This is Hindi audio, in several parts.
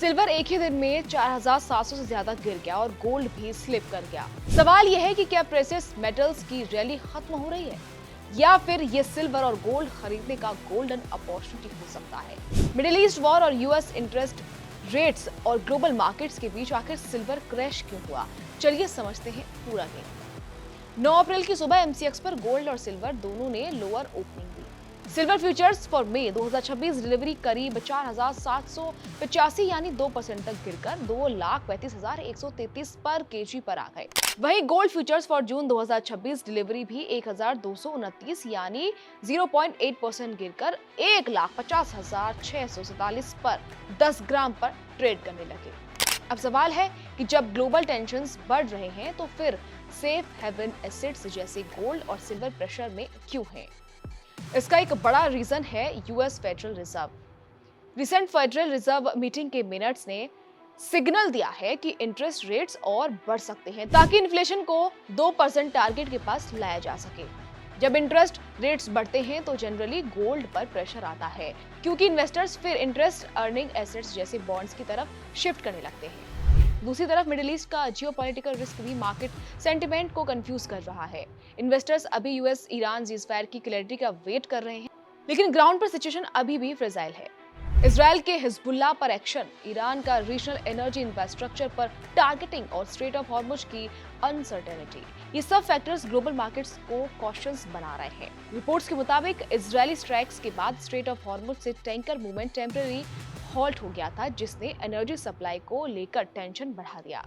सिल्वर एक ही दिन में 4,700 से ज्यादा गिर गया और गोल्ड भी स्लिप कर गया। सवाल यह है कि क्या प्रेशियस मेटल्स की रैली खत्म हो रही है या फिर ये सिल्वर और गोल्ड खरीदने का गोल्डन अपॉर्चुनिटी हो सकता है। मिडिल ईस्ट वॉर और यूएस इंटरेस्ट रेट्स और ग्लोबल मार्केट्स के बीच आखिर सिल्वर क्रैश क्यों हुआ, चलिए समझते हैं पूरा गेम। 9 अप्रैल की सुबह एमसीएक्स पर गोल्ड और सिल्वर दोनों ने लोअर ओपनिंग दी। Silver futures for May 2026 delivery करीब 4,785 यानी 2% तक गिरकर 2,35,133 पर केजी पर आ गए। वहीं gold futures for June 2026 delivery भी 1,229 यानी 0.8% गिरकर 1,50,647 पर 10 ग्राम पर ट्रेड करने लगे। अब सवाल है कि जब ग्लोबल टेंशन्स बढ़ रहे हैं तो फिर सेफ हेवन एसेट्स जैसे गोल्ड और सिल्वर प्रेशर में क्यों हैं? इसका एक बड़ा रीजन है US federal reserve. Recent federal reserve meeting के मिनट्स ने सिग्नल दिया है कि इंटरेस्ट रेट्स और बढ़ सकते हैं ताकि इन्फ्लेशन को 2% टारगेट के पास लाया जा सके। जब इंटरेस्ट रेट्स बढ़ते हैं तो जनरली गोल्ड पर प्रेशर आता है क्योंकि इन्वेस्टर्स फिर इंटरेस्ट अर्निंग एसेट्स जैसे बॉन्ड्स की तरफ शिफ्ट करने लगते हैं। दूसरी तरफ मिडिल ईस्ट का जियोपॉलिटिकल रिस्क भी मार्केट सेंटिमेंट को कंफ्यूज कर रहा है। इन्वेस्टर्स अभी यूएस ईरान सीज़फायर की क्लैरिटी का वेट कर रहे हैं, लेकिन ग्राउंड पर सिचुएशन अभी भी फ्रेजाइल है। इजराइल के हिजबुल्लाह पर एक्शन, ईरान का रीजनल एनर्जी इंफ्रास्ट्रक्चर पर टारगेटिंग और स्ट्रेट ऑफ हॉर्मुज की अनसर्टेनिटी, ये सब फैक्टर्स ग्लोबल मार्केट्स को कॉशियस बना रहे हैं। रिपोर्ट्स के मुताबिक इजरायली स्ट्राइक्स के बाद स्ट्रेट ऑफ हॉर्मुज से टैंकर मूवमेंट टेम्पररी हॉल्ट हो गया था, जिसने एनर्जी सप्लाई को लेकर टेंशन बढ़ा दिया।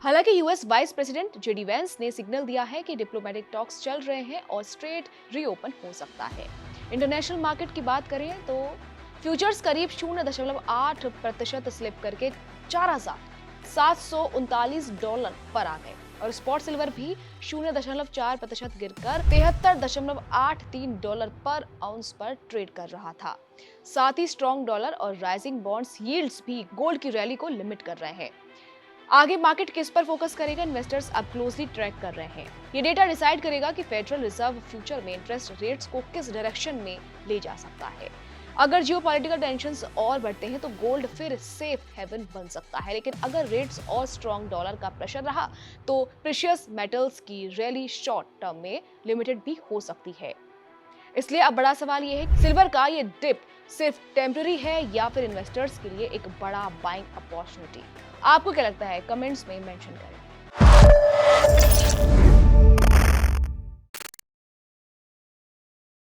हालांकि US vice president JD Vance ने सिग्नल दिया है कि डिप्लोमेटिक टॉक्स चल रहे हैं और स्ट्रेट रीओपन हो सकता है। इंटरनेशनल मार्केट की बात करें तो फ्यूचर्स करीब 0.8% स्लिप करके 4,739 डॉलर पर आ गए और स्पॉट सिल्वर भी 0.4% गिरकर 73.83 डॉलर पर आउंस पर ट्रेड कर रहा था। साथ ही स्ट्रॉन्ग डॉलर और राइजिंग बॉन्ड्स यील्ड्स भी गोल्ड की रैली को लिमिट कर रहे हैं। आगे मार्केट किस पर फोकस करेगा, इन्वेस्टर्स अब क्लोजली ट्रैक कर रहे हैं। ये डेटा डिसाइड करेगा कि फेडरल रिजर्व फ्यूचर में इंटरेस्ट रेट्स को किस डायरेक्शन में ले जा सकता है। अगर जियोपॉलिटिकल टेंशन्स और बढ़ते हैं तो गोल्ड फिर सेफ हेवन बन सकता है, लेकिन अगर रेट्स और स्ट्रॉन्ग डॉलर का प्रेशर रहा तो प्रेशियस मेटल्स की रैली शॉर्ट टर्म में लिमिटेड भी हो सकती है। इसलिए अब बड़ा सवाल ये है कि सिल्वर का ये डिप सिर्फ टेम्पररी है या फिर इन्वेस्टर्स के लिए एक बड़ा बाइंग अपॉर्चुनिटी। आपको क्या लगता है, कमेंट्स में मेंशन करें।